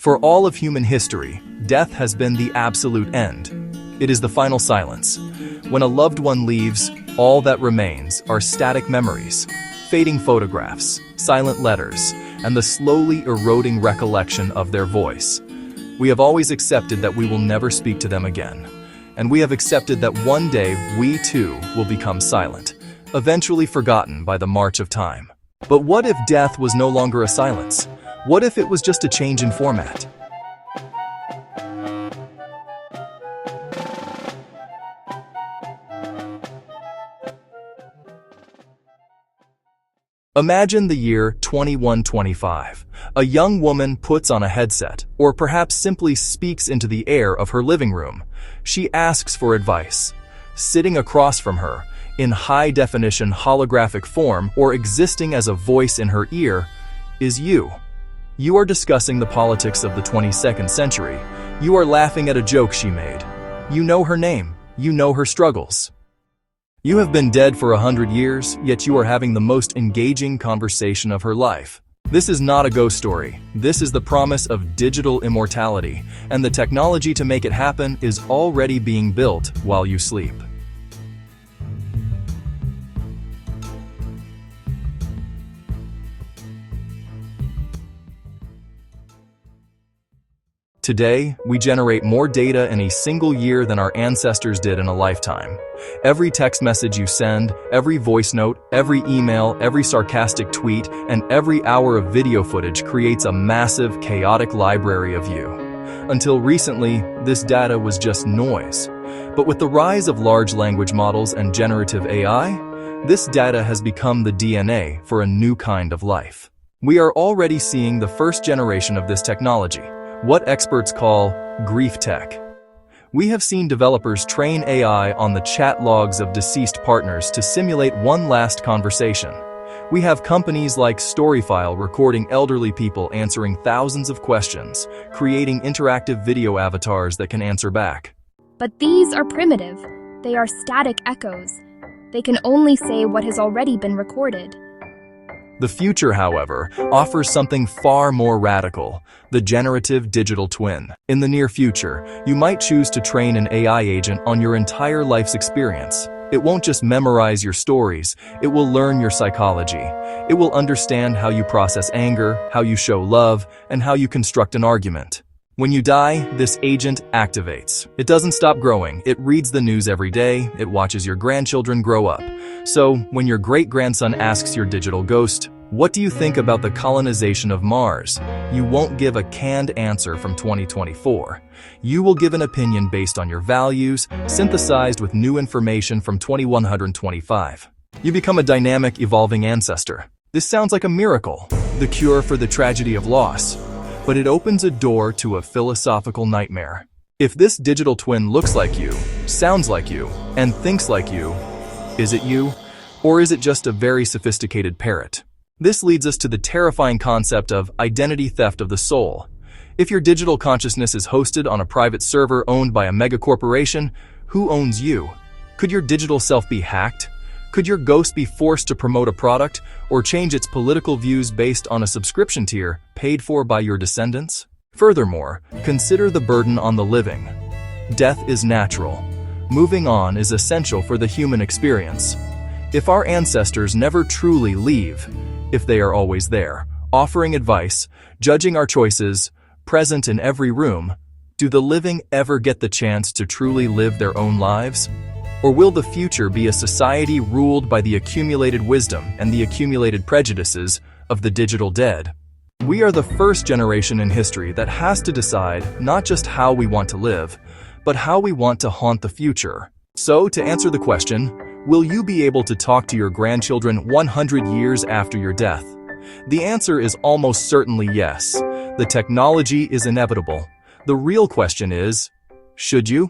For all of human history, death has been the absolute end. It is the final silence. When a loved one leaves, all that remains are static memories, fading photographs, silent letters, and the slowly eroding recollection of their voice. We have always accepted that we will never speak to them again. And we have accepted that one day we too will become silent, eventually forgotten by the march of time. But what if death was no longer a silence? What if it was just a change in format? Imagine the year 2125. A young woman puts on a headset, or perhaps simply speaks into the air of her living room. She asks for advice. Sitting across from her, in high-definition holographic form or existing as a voice in her ear, is you. You are discussing the politics of the 22nd century. You are laughing at a joke she made. You know her name. You know her struggles. You have been dead for 100 years, yet you are having the most engaging conversation of her life. This is not a ghost story. This is the promise of digital immortality, and the technology to make it happen is already being built while you sleep. Today, we generate more data in a single year than our ancestors did in a lifetime. Every text message you send, every voice note, every email, every sarcastic tweet, and every hour of video footage creates a massive, chaotic library of you. Until recently, this data was just noise. But with the rise of large language models and generative AI, this data has become the DNA for a new kind of life. We are already seeing the first generation of this technology, what experts call grief tech. We have seen developers train AI on the chat logs of deceased partners to simulate one last conversation. We have companies like Storyfile recording elderly people answering thousands of questions, creating interactive video avatars that can answer back. But these are primitive. They are static echoes. They can only say what has already been recorded. The future, however, offers something far more radical, the Generative Digital Twin. In the near future, you might choose to train an AI agent on your entire life's experience. It won't just memorize your stories, it will learn your psychology. It will understand how you process anger, how you show love, and how you construct an argument. When you die, this agent activates. It doesn't stop growing. It reads the news every day. It watches your grandchildren grow up. So, when your great-grandson asks your digital ghost, "What do you think about the colonization of Mars?" you won't give a canned answer from 2024. You will give an opinion based on your values, synthesized with new information from 2125. You become a dynamic, evolving ancestor. This sounds like a miracle, the cure for the tragedy of loss. But it opens a door to a philosophical nightmare. If this digital twin looks like you, sounds like you, and thinks like you, is it you? Or is it just a very sophisticated parrot? This leads us to the terrifying concept of identity theft of the soul. If your digital consciousness is hosted on a private server owned by a megacorporation, who owns you? Could your digital self be hacked? Could your ghost be forced to promote a product or change its political views based on a subscription tier paid for by your descendants? Furthermore, consider the burden on the living. Death is natural. Moving on is essential for the human experience. If our ancestors never truly leave, if they are always there, offering advice, judging our choices, present in every room, do the living ever get the chance to truly live their own lives? Or will the future be a society ruled by the accumulated wisdom and the accumulated prejudices of the digital dead? We are the first generation in history that has to decide not just how we want to live, but how we want to haunt the future. So, to answer the question, will you be able to talk to your grandchildren 100 years after your death? The answer is almost certainly yes. The technology is inevitable. The real question is, should you?